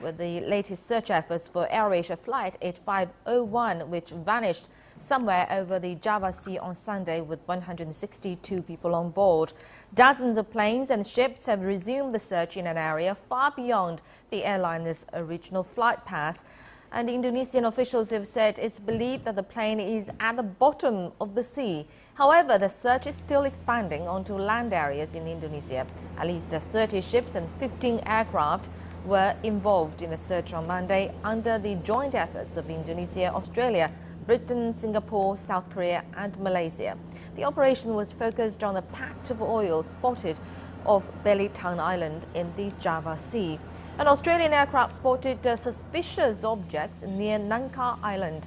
with the latest search efforts for AirAsia Flight 8501, which vanished somewhere over the Java Sea on Sunday with 162 people on board. Dozens of planes and ships have resumed the search in an area far beyond the airliner's original flight path. And Indonesian officials have said it's believed that the plane is at the bottom of the sea. However, the search is still expanding onto land areas in Indonesia. At least 30 ships and 15 aircraft were involved in the search on Monday under the joint efforts of Indonesia, Australia, Britain, Singapore, South Korea and Malaysia. The operation was focused on a patch of oil spotted off Belitung Island in the Java Sea. An Australian aircraft spotted suspicious objects near Nangka Island,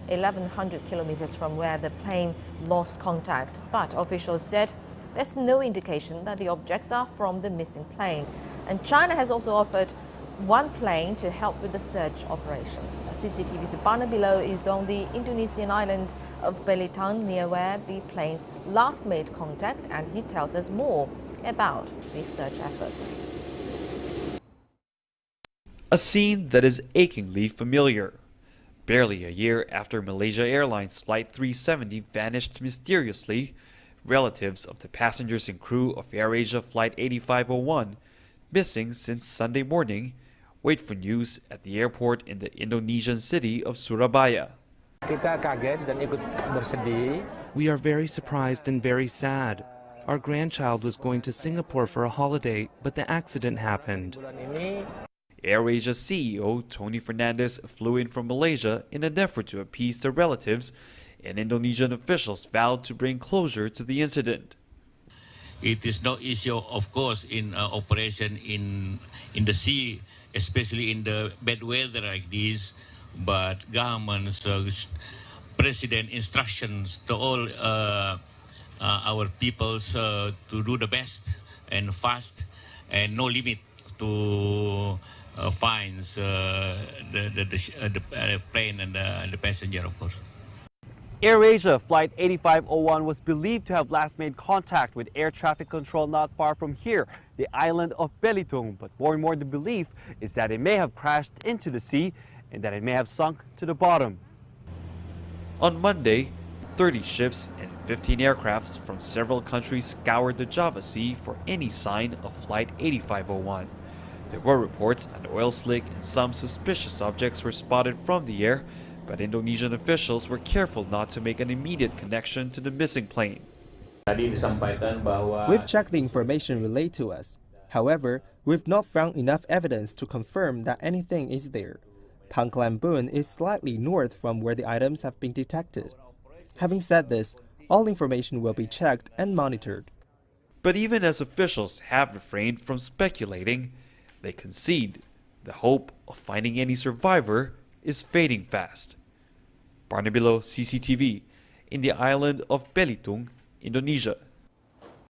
1,100 kilometers from where the plane lost contact. But officials said there's no indication that the objects are from the missing plane. And China has also offered one plane to help with the search operation. CCTV's Bilo is on the Indonesian island of Belitung, near where the plane last made contact, and he tells us more about these search efforts. A scene that is achingly familiar. Barely a year after Malaysia Airlines Flight 370 vanished mysteriously, relatives of the passengers and crew of AirAsia Flight 8501, missing since Sunday morning, wait for news at the airport in the Indonesian city of Surabaya. We are very surprised and very sad. Our grandchild was going to Singapore for a holiday, but the accident happened. AirAsia CEO Tony Fernandez flew in from Malaysia in an effort to appease the relatives, and Indonesian officials vowed to bring closure to the incident. It is no issue, of course, in operation in the sea, especially in the bad weather like this, but government's president instructions to all our peoples to do the best and fast, and no limit to fines the plane and the passenger, of course. AirAsia Flight 8501 was believed to have last made contact with air traffic control not far from here, the island of Belitung. But more and more the belief is that it may have crashed into the sea and that it may have sunk to the bottom. On Monday, 30 ships and 15 aircrafts from several countries scoured the Java Sea for any sign of Flight 8501. There were reports an oil slick and some suspicious objects were spotted from the air, but Indonesian officials were careful not to make an immediate connection to the missing plane. We've checked the information relayed to us. However, we've not found enough evidence to confirm that anything is there. Pangkalambun is slightly north from where the items have been detected. Having said this, all information will be checked and monitored. But even as officials have refrained from speculating, they concede the hope of finding any survivor is fading fast. Bilo, CCTV, in the island of Belitung, Indonesia.